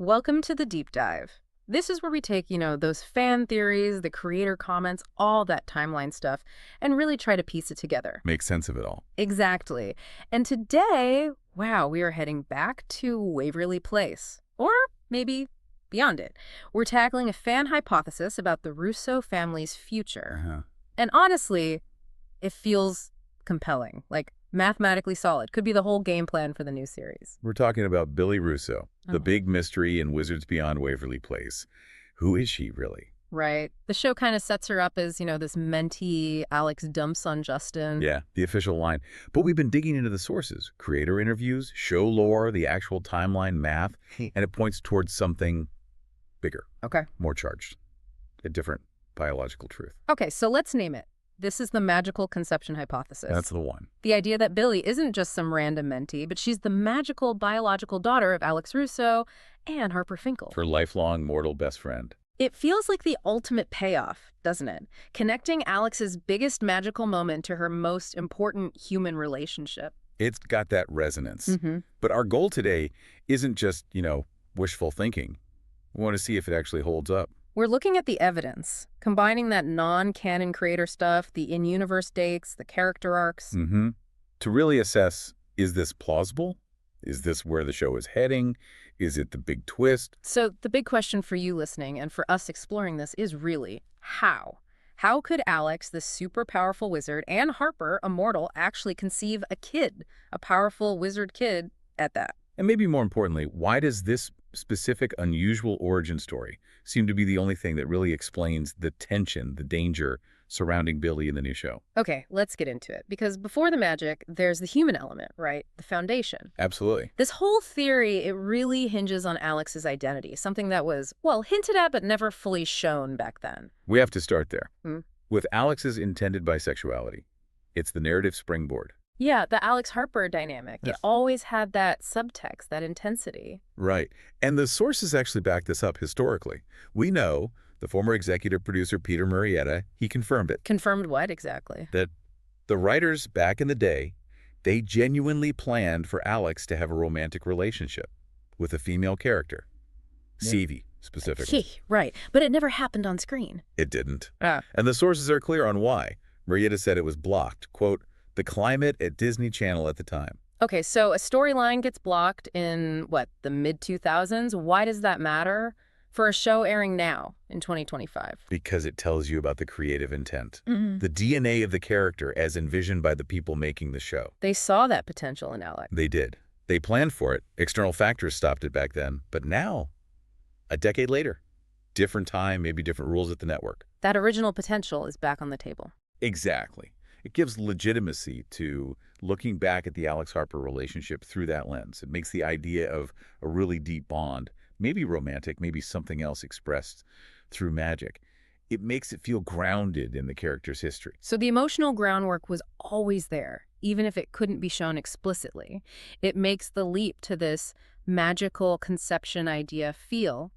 Welcome to the deep dive. This is where we take, those fan theories, the creator comments, all that timeline stuff, and really try to piece it together. Make sense of it all. Exactly. And today, wow, we are heading back to Waverly Place. Or maybe beyond it. We're tackling a fan hypothesis about the Russo family's future. And honestly, it feels compelling, like mathematically solid. Could be the whole game plan for the new series. We're talking about Billie Russo, the big mystery in Wizards Beyond Waverly Place. Who is she, really? Right. The show kind of sets her up as, this mentee Alex dumps on Justin. Yeah, the official line. But we've been digging into the sources, creator interviews, show lore, the actual timeline math, and it points towards something bigger. Okay. More charged. A different biological truth. Okay, so let's name it. This is the magical conception hypothesis. That's the one. The idea that Billie isn't just some random mentee, but she's the magical biological daughter of Alex Russo and Harper Finkle. Her lifelong mortal best friend. It feels like the ultimate payoff, doesn't it? Connecting Alex's biggest magical moment to her most important human relationship. It's got that resonance. But our goal today isn't just, wishful thinking. We want to see if it actually holds up. We're looking at the evidence, combining that non-canon creator stuff, the in-universe dates, the character arcs. To really assess, is this plausible? Is this where the show is heading? Is it the big twist? So the big question for you listening and for us exploring this is really, how? How could Alex, the super powerful wizard, and Harper, a mortal, actually conceive a kid, a powerful wizard kid at that? And maybe more importantly, why does this specific unusual origin story seem to be the only thing that really explains the tension, the danger surrounding Billie in the new show? Okay, let's get into it. Because before the magic, there's the human element, right? The foundation. Absolutely. This whole theory, it really hinges on Alex's identity, something that was, well, hinted at but never fully shown back then. We have to start there. With Alex's intended bisexuality, it's the narrative springboard. Yeah, the Alex-Harper dynamic. Yes. It always had that subtext, that intensity. Right. And the sources actually back this up historically. We know the former executive producer Peter Murrieta, he confirmed it. Confirmed what exactly? That the writers back in the day, they genuinely planned for Alex to have a romantic relationship with a female character. Sevie, specifically. Right. But it never happened on screen. It didn't. And the sources are clear on why. Murrieta said it was blocked, quote, the climate at Disney Channel at the time. Okay, so a storyline gets blocked in, the mid-2000s? Why does that matter for a show airing now in 2025? Because it tells you about the creative intent, the DNA of the character as envisioned by the people making the show. They saw that potential in Alex. They did. They planned for it. External factors stopped it back then. But now, a decade later, different time, maybe different rules at the network. That original potential is back on the table. Exactly. It gives legitimacy to looking back at the Alex-Harper relationship through that lens. It makes the idea of a really deep bond, maybe romantic, maybe something else expressed through magic. It makes it feel grounded in the character's history. So the emotional groundwork was always there, even if it couldn't be shown explicitly. It makes the leap to this magical conception idea feel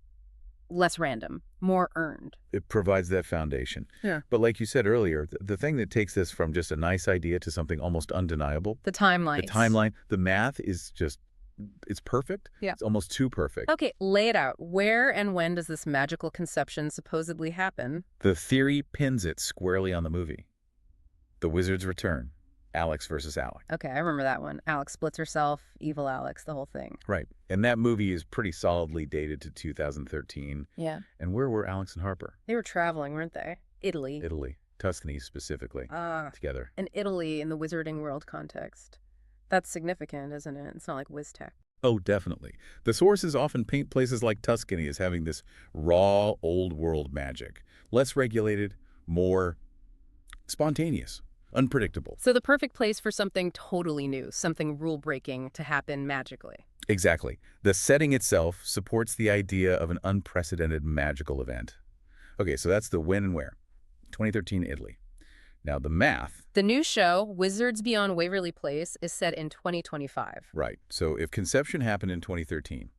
less random, more earned. It provides that foundation. Yeah. But like you said earlier, the thing that takes this from just a nice idea to something almost undeniable. The timeline. The timeline. The math is just, it's perfect. Yeah. It's almost too perfect. Okay, lay it out. Where and when does this magical conception supposedly happen? The theory pins it squarely on the movie. The Wizards Return. Alex versus Alex. Okay, I remember that one. Alex splits herself, evil Alex, the whole thing. Right. And that movie is pretty solidly dated to 2013. Yeah. And where were Alex and Harper? They were traveling, weren't they? Italy. Italy. Tuscany specifically. Together. And Italy in the Wizarding World context. That's significant, isn't it? It's not like WizTech. Oh, definitely. The sources often paint places like Tuscany as having this raw, old world magic. Less regulated, more spontaneous. Unpredictable. So the perfect place for something totally new, something rule-breaking to happen magically. Exactly. The setting itself supports the idea of an unprecedented magical event. Okay, so that's the when and where. 2013 Italy. Now the math. The new show, Wizards Beyond Waverly Place, is set in 2025. Right. So if conception happened in 2013,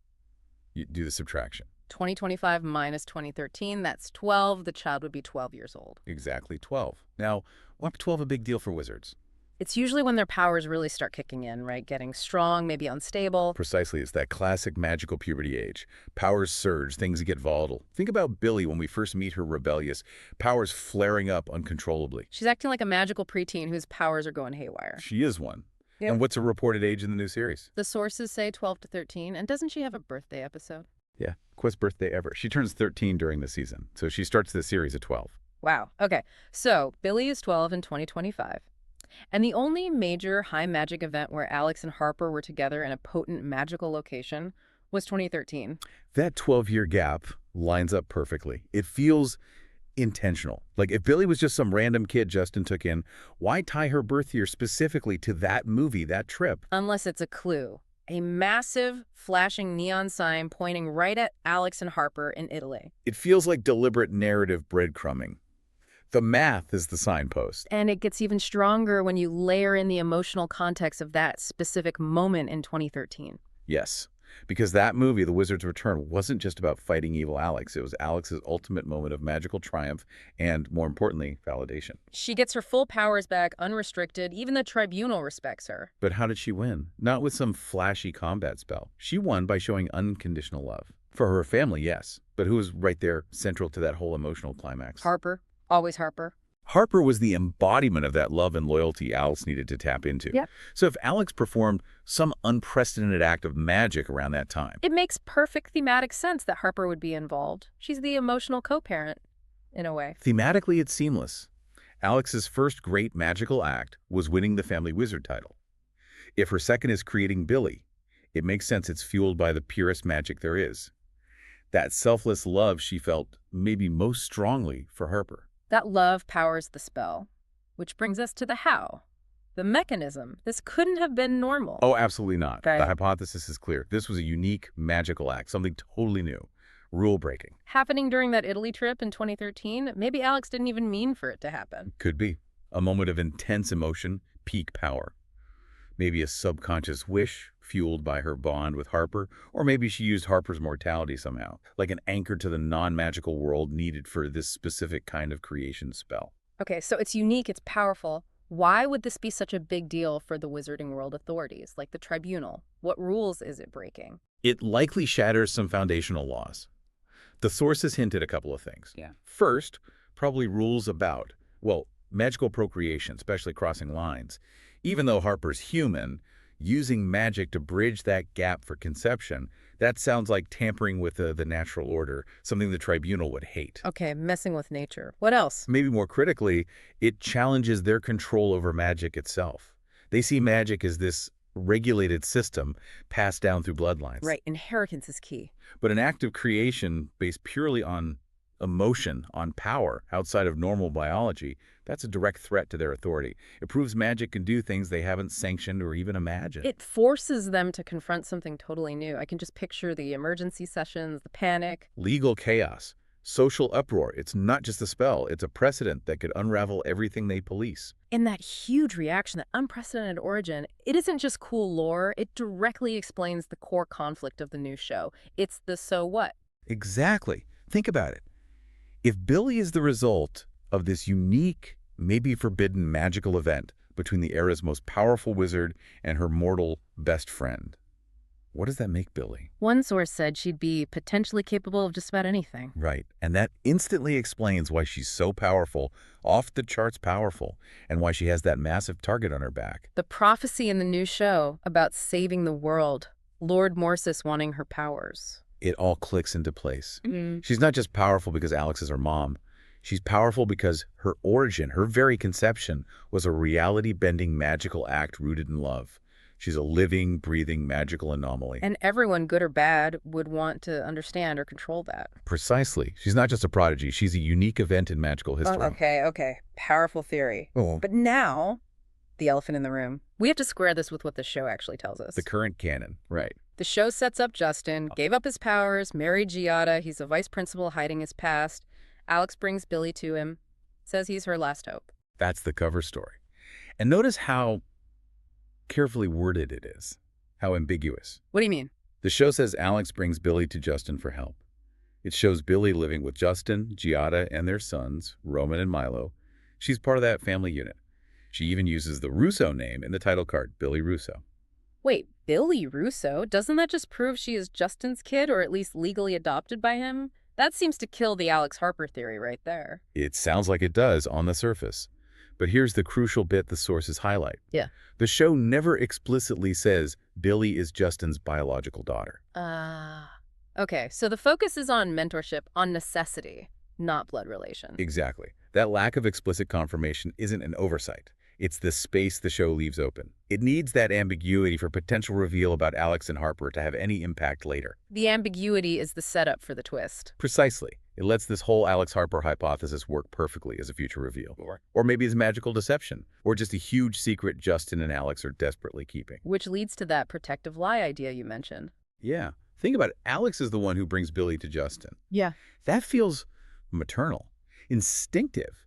you do the subtraction. 2025 minus 2013, that's 12. The child would be 12 years old. Exactly 12. Now, why is 12 a big deal for Wizards? It's usually when their powers really start kicking in, right? Getting strong, maybe unstable. Precisely, it's that classic magical puberty age. Powers surge, things get volatile. Think about Billie when we first meet her rebellious, powers flaring up uncontrollably. She's acting like a magical preteen whose powers are going haywire. She is one. Yep. And what's her reported age in the new series? The sources say 12 to 13, and doesn't she have a birthday episode? Yeah, quickest birthday ever. She turns 13 during the season, so she starts the series at 12. Wow. Okay, so Billie is 12 in 2025. And the only major high magic event where Alex and Harper were together in a potent magical location was 2013. That 12-year gap lines up perfectly. It feels intentional. Like if Billie was just some random kid Justin took in, why tie her birth year specifically to that movie, that trip? Unless it's a clue. A massive, flashing neon sign pointing right at Alex and Harper in Italy. It feels like deliberate narrative breadcrumbing. The math is the signpost. And it gets even stronger when you layer in the emotional context of that specific moment in 2013. Yes, because that movie, The Wizard's Return, wasn't just about fighting evil Alex. It was Alex's ultimate moment of magical triumph and, more importantly, validation. She gets her full powers back, unrestricted. Even the tribunal respects her. But how did she win? Not with some flashy combat spell. She won by showing unconditional love. For her family, yes. But who was right there, central to that whole emotional climax? Harper. Always Harper. Harper was the embodiment of that love and loyalty Alex needed to tap into. Yep. So if Alex performed some unprecedented act of magic around that time, It makes perfect thematic sense that Harper would be involved. She's the emotional co-parent, in a way. thematically it's seamless. Alex's first great magical act was winning the family wizard title. If her second is creating Billie, it makes sense it's fueled by the purest magic there is. That selfless love she felt maybe most strongly for Harper. That love powers the spell. Which brings us to the how. The mechanism. This couldn't have been normal. Oh, absolutely not. Right. The hypothesis is clear. This was a unique magical act, something totally new, rule-breaking. Happening during that Italy trip in 2013, maybe Alex didn't even mean for it to happen. Could be. A moment of intense emotion, peak power. Maybe a subconscious wish fueled by her bond with Harper, or maybe she used Harper's mortality somehow, like an anchor to the non-magical world needed for this specific kind of creation spell. Okay, so it's unique, it's powerful. Why would this be such a big deal for the Wizarding World authorities, like the tribunal? What rules is it breaking? It likely shatters some foundational laws. The sources hinted a couple of things. Yeah. First, probably rules about, well, magical procreation, especially crossing lines. Even though Harper's human, using magic to bridge that gap for conception, that sounds like tampering with the natural order, something the tribunal would hate. Okay, messing with nature. What else? Maybe more critically, it challenges their control over magic itself. They see magic as this regulated system passed down through bloodlines. Right, inheritance is key. But an act of creation based purely on emotion, on power, outside of normal biology, that's a direct threat to their authority. It proves magic can do things they haven't sanctioned or even imagined. It forces them to confront something totally new. I can just picture the emergency sessions, the panic. Legal chaos, social uproar. It's not just a spell, it's a precedent that could unravel everything they police. And that huge reaction, that unprecedented origin, it isn't just cool lore. It directly explains the core conflict of the new show. It's the so what. Exactly. Think about it. If Billie is the result of this unique, maybe forbidden magical event between the era's most powerful wizard and her mortal best friend, what does that make Billie? One source said she'd be potentially capable of just about anything. Right. And that instantly explains why she's so powerful, off the charts powerful, and why she has that massive target on her back. The prophecy in the new show about saving the world, Lord Morsis wanting her powers. It all clicks into place. She's not just powerful because Alex is her mom. She's powerful because her origin, her very conception, was a reality-bending magical act rooted in love. She's a living, breathing, magical anomaly. And everyone, good or bad, would want to understand or control that. Precisely. She's not just a prodigy. She's a unique event in magical history. Okay. Powerful theory. Oh. But now, the elephant in the room. We have to square this with what the show actually tells us. The current canon. Right. The show sets up Justin, gave up his powers, married Giada. He's a vice principal hiding his past. Alex brings Billie to him, says he's her last hope. That's the cover story. And notice how carefully worded it is, how ambiguous. What do you mean? The show says Alex brings Billie to Justin for help. It shows Billie living with Justin, Giada, and their sons, Roman and Milo. She's part of that family unit. She even uses the Russo name in the title card, Billie Russo. Wait, Billie Russo? Doesn't that just prove she is Justin's kid, or at least legally adopted by him? That seems to kill the Alex Harper theory right there. It sounds like it does on the surface. But here's the crucial bit the sources highlight. Yeah. The show never explicitly says Billie is Justin's biological daughter. Okay, so the focus is on mentorship, on necessity, not blood relation. Exactly. That lack of explicit confirmation isn't an oversight. It's the space the show leaves open. It needs that ambiguity for potential reveal about Alex and Harper to have any impact later. The ambiguity is the setup for the twist. Precisely. It lets this whole Alex Harper hypothesis work perfectly as a future reveal. Or maybe as magical deception. Or just a huge secret Justin and Alex are desperately keeping. Which leads to that protective lie idea you mentioned. Yeah. Think about it. Alex is the one who brings Billie to Justin. Yeah. That feels maternal, instinctive.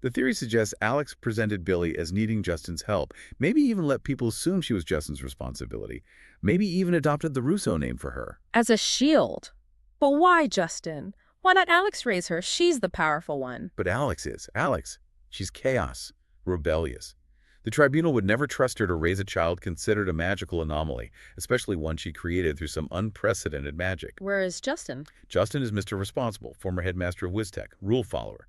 The theory suggests Alex presented Billie as needing Justin's help, maybe even let people assume she was Justin's responsibility, maybe even adopted the Russo name for her. As a shield. But why Justin? Why not Alex raise her? She's the powerful one. But Alex is. Alex. She's chaos, rebellious. The tribunal would never trust her to raise a child considered a magical anomaly, especially one she created through some unprecedented magic. Whereas Justin? Justin is Mr. Responsible, former headmaster of WizTech, rule follower.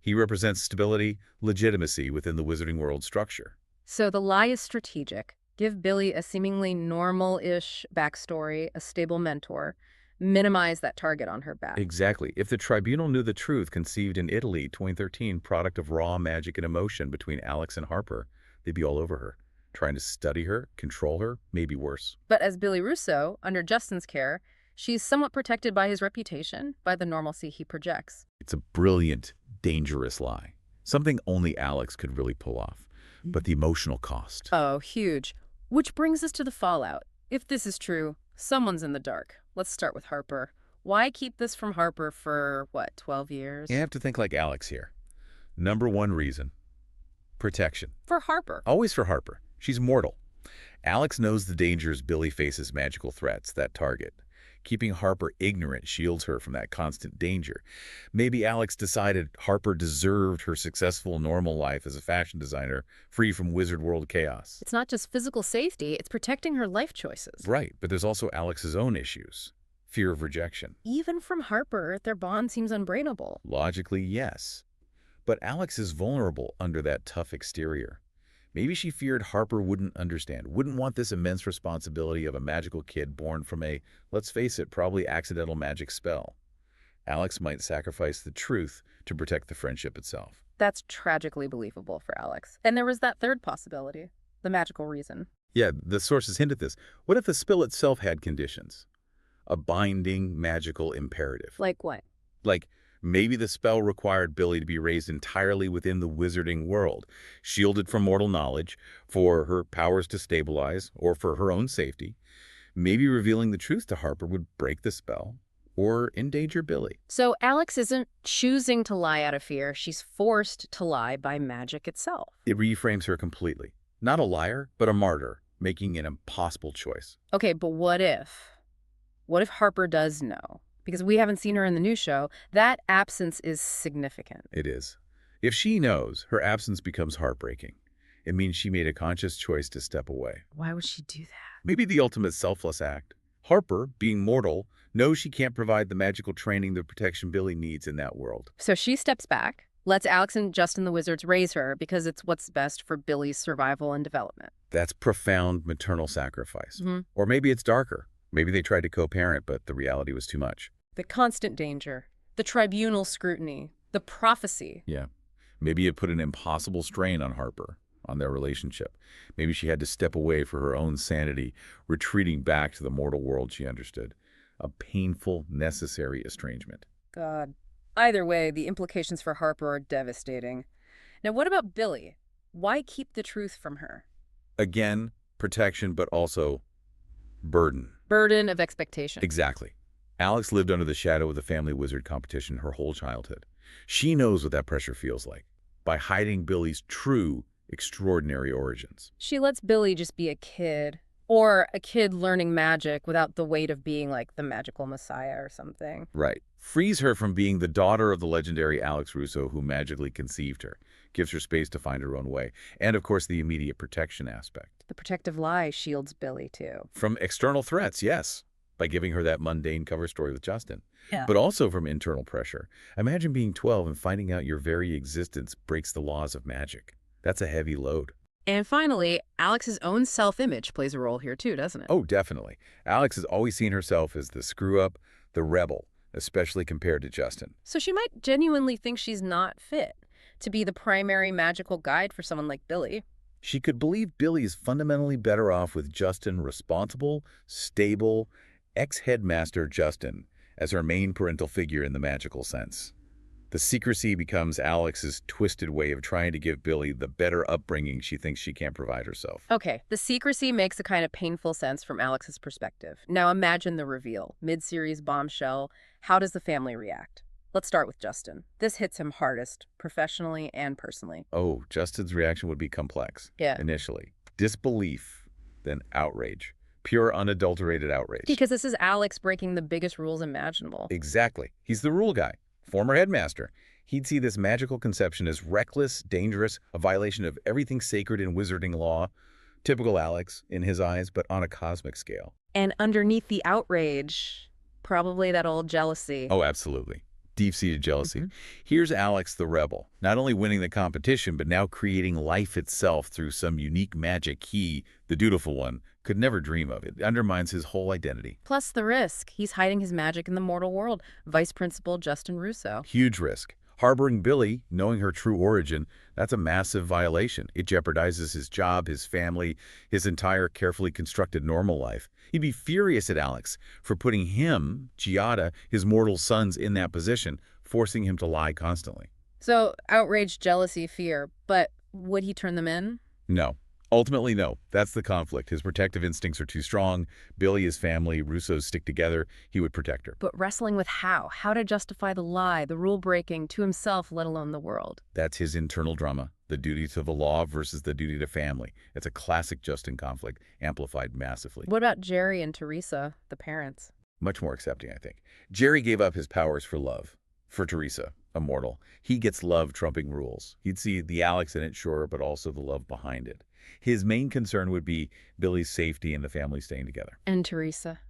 He represents stability, legitimacy within the wizarding world structure. So the lie is strategic. Give Billie a seemingly normal-ish backstory, a stable mentor. Minimize that target on her back. Exactly. If the tribunal knew the truth conceived in Italy, 2013, product of raw magic and emotion between Alex and Harper, they'd be all over her, trying to study her, control her, maybe worse. But as Billie Russo, under Justin's care, she's somewhat protected by his reputation, by the normalcy he projects. It's a brilliant, dangerous lie. Something only Alex could really pull off. But the emotional cost. Oh, huge. Which brings us to the fallout. If this is true, someone's in the dark. Let's start with Harper. Why keep this from Harper for, 12 years? You have to think like Alex here. Number one reason. Protection. For Harper. Always for Harper. She's mortal. Alex knows the dangers Billie faces magical threats, that target. Keeping Harper ignorant shields her from that constant danger. Maybe Alex decided Harper deserved her successful normal life as a fashion designer, free from wizard world chaos. It's not just physical safety, it's protecting her life choices. Right, but there's also Alex's own issues. Fear of rejection. Even from Harper, their bond seems unbreakable. Logically, yes. But Alex is vulnerable under that tough exterior. Maybe she feared Harper wouldn't understand, wouldn't want this immense responsibility of a magical kid born from a, let's face it, probably accidental magic spell. Alex might sacrifice the truth to protect the friendship itself. That's tragically believable for Alex. And there was that third possibility, the magical reason. Yeah, the sources hint at this. What if the spell itself had conditions? A binding magical imperative. Like what? Like, maybe the spell required Billie to be raised entirely within the wizarding world, shielded from mortal knowledge, for her powers to stabilize, or for her own safety. Maybe revealing the truth to Harper would break the spell, or endanger Billie. So Alex isn't choosing to lie out of fear, she's forced to lie by magic itself. It reframes her completely. Not a liar, but a martyr, making an impossible choice. Okay, but what if? What if Harper does know? Because we haven't seen her in the new show, that absence is significant. It is. If she knows, her absence becomes heartbreaking. It means she made a conscious choice to step away. Why would she do that? Maybe the ultimate selfless act. Harper, being mortal, knows she can't provide the magical training the protection Billie needs in that world. So she steps back, lets Alex and Justin the Wizards raise her because it's what's best for Billie's survival and development. That's profound maternal sacrifice. Or maybe it's darker. Maybe they tried to co-parent, but the reality was too much. The constant danger, the tribunal scrutiny, the prophecy. Yeah. Maybe it put an impossible strain on Harper, on their relationship. Maybe she had to step away for her own sanity, retreating back to the mortal world she understood. A painful, necessary estrangement. God. Either way, the implications for Harper are devastating. Now, what about Billie? Why keep the truth from her? Again, protection, but also burden. Burden of expectation. Exactly. Alex lived under the shadow of the family wizard competition her whole childhood. She knows what that pressure feels like, by hiding Billie's true, extraordinary origins. She lets Billie just be a kid, Or a kid learning magic without the weight of being like the magical messiah or something. Right. Frees her from being the daughter of the legendary Alex Russo who magically conceived her. Gives her space to find her own way. And, of course, the immediate protection aspect. The protective lie shields Billie, too. From external threats, yes, by giving her that mundane cover story with Justin. Yeah. But also from internal pressure. Imagine being 12 and finding out your very existence breaks the laws of magic. That's a heavy load. And finally, Alex's own self-image plays a role here too, doesn't it? Oh, definitely. Alex has always seen herself as the screw-up, the rebel, especially compared to Justin. So she might genuinely think she's not fit to be the primary magical guide for someone like Billie. She could believe Billie is fundamentally better off with Justin, responsible, stable, ex-headmaster Justin, as her main parental figure in the magical sense. The secrecy becomes Alex's twisted way of trying to give Billie the better upbringing she thinks she can't provide herself. Okay, the secrecy makes a kind of painful sense from Alex's perspective. Now imagine the reveal. Mid-series bombshell. How does the family react? Let's start with Justin. This hits him hardest, professionally and personally. Oh, Justin's reaction would be complex. Yeah. Initially. Disbelief, then outrage. Pure, unadulterated outrage. Because this is Alex breaking the biggest rules imaginable. Exactly. He's the rule guy. Former headmaster. He'd see this magical conception as reckless, dangerous, a violation of everything sacred in wizarding law. Typical Alex, in his eyes, but on a cosmic scale. And underneath the outrage, probably that old jealousy. Oh, absolutely. Deep-seated jealousy. Here's Alex the rebel, not only winning the competition, but now creating life itself through some unique magic he, the dutiful one, could never dream of. It undermines his whole identity. Plus the risk. He's hiding his magic in the mortal world. Vice Principal Justin Russo. Huge risk. Harboring Billie, knowing her true origin, that's a massive violation. It jeopardizes his job, his family, his entire carefully constructed normal life. He'd be furious at Alex for putting him, Giada, his mortal sons, in that position, forcing him to lie constantly. So outrage, jealousy, fear. But would he turn them in? No. Ultimately, no. That's the conflict. His protective instincts are too strong. Billie, his family, Russos stick together. He would protect her. But wrestling with how? How to justify the lie, the rule-breaking to himself, let alone the world. That's his internal drama. The duty to the law versus the duty to family. It's a classic Justin conflict, amplified massively. What about Jerry and Teresa, the parents? Much more accepting, I think. Jerry gave up his powers for love. For Teresa, immortal. He gets love trumping rules. He'd see the Alex in it, sure, but also the love behind it. His main concern would be Billie's safety and the family staying together. And Teresa.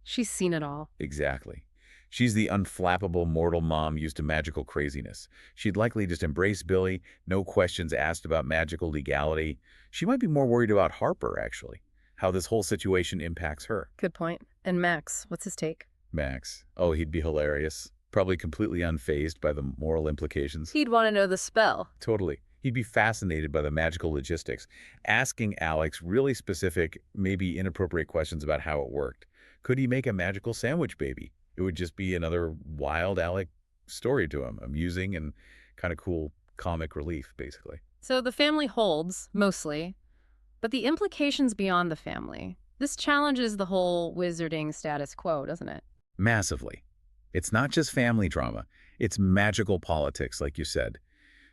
She's seen it all. Exactly. She's the unflappable mortal mom used to magical craziness. She'd likely just embrace Billie, no questions asked about magical legality. She might be more worried about Harper, actually, how this whole situation impacts her. Good point. And Max, what's his take? Max. Oh, he'd be hilarious. Probably completely unfazed by the moral implications. He'd want to know the spell. Totally. He'd be fascinated by the magical logistics, asking Alex really specific, maybe inappropriate questions about how it worked. Could he make a magical sandwich baby? It would just be another wild Alex story to him, amusing and kind of cool comic relief, basically. So the family holds, mostly, but the implications beyond the family. This challenges the whole wizarding status quo, doesn't it? Massively. It's not just family drama. It's magical politics, like you said.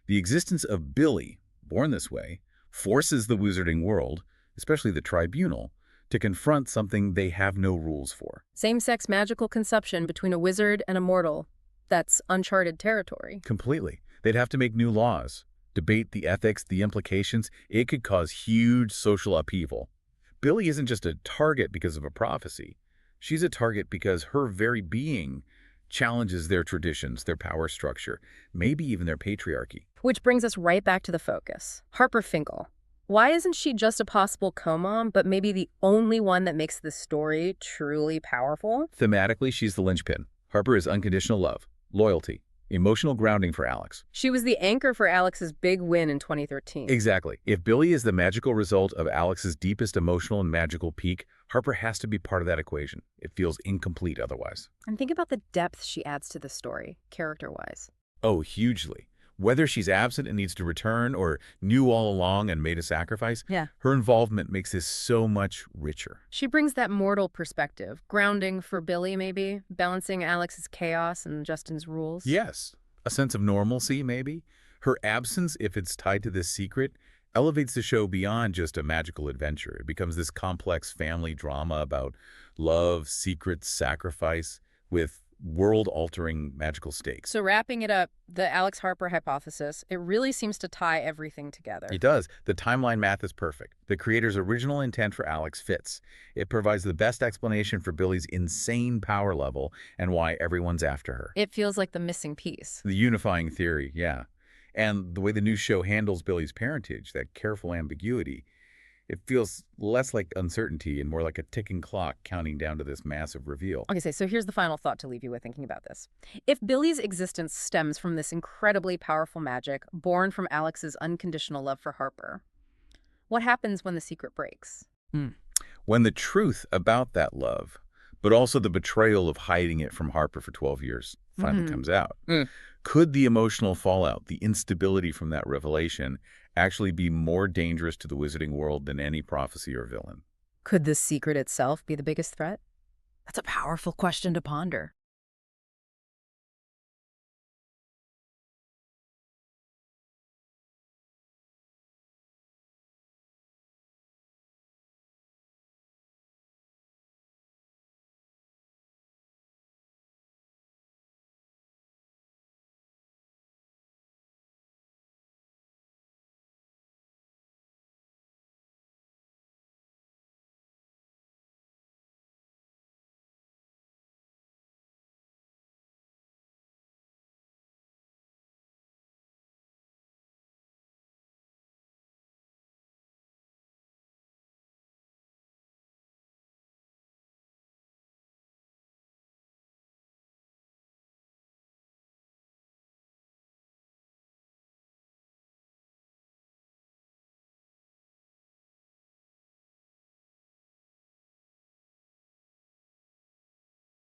The existence of Billie, born this way, forces the wizarding world, especially the tribunal, to confront something they have no rules for. Same-sex magical conception between a wizard and a mortal. That's uncharted territory. Completely. They'd have to make new laws, debate the ethics, the implications. It could cause huge social upheaval. Billie isn't just a target because of a prophecy. She's a target because her very being challenges their traditions, their power structure, maybe even their patriarchy. Which brings us right back to the focus. Harper Finkle. Why isn't she just a possible co-mom, but maybe the only one that makes this story truly powerful? Thematically, she's the linchpin. Harper is unconditional love, loyalty, emotional grounding for Alex. She was the anchor for Alex's big win in 2013. Exactly. If Billie is the magical result of Alex's deepest emotional and magical peak, Harper has to be part of that equation. It feels incomplete otherwise. And think about the depth she adds to the story, character-wise. Oh, hugely. Whether she's absent and needs to return or knew all along and made a sacrifice, her involvement makes this so much richer. She brings that mortal perspective, grounding for Billie maybe, balancing Alex's chaos and Justin's rules. Yes. A sense of normalcy, maybe. Her absence, if it's tied to this secret, Elevates the show beyond just a magical adventure. It becomes this complex family drama about love, secrets, sacrifice, with world-altering magical stakes. So wrapping it up, the Alex Harper hypothesis, it really seems to tie everything together. It does. The timeline math is perfect. The creator's original intent for Alex fits. It provides the best explanation for Billie's insane power level and why everyone's after her. It feels like the missing piece. The unifying theory, yeah. And the way the new show handles Billie's parentage, that careful ambiguity, it feels less like uncertainty and more like a ticking clock counting down to this massive reveal. Okay, so here's the final thought to leave you with thinking about this. If Billie's existence stems from this incredibly powerful magic born from Alex's unconditional love for Harper, what happens when the secret breaks? When the truth about that love, but also the betrayal of hiding it from Harper for 12 years, finally comes out, could the emotional fallout, the instability from that revelation, actually be more dangerous to the wizarding world than any prophecy or villain? Could the secret itself be the biggest threat? That's a powerful question to ponder.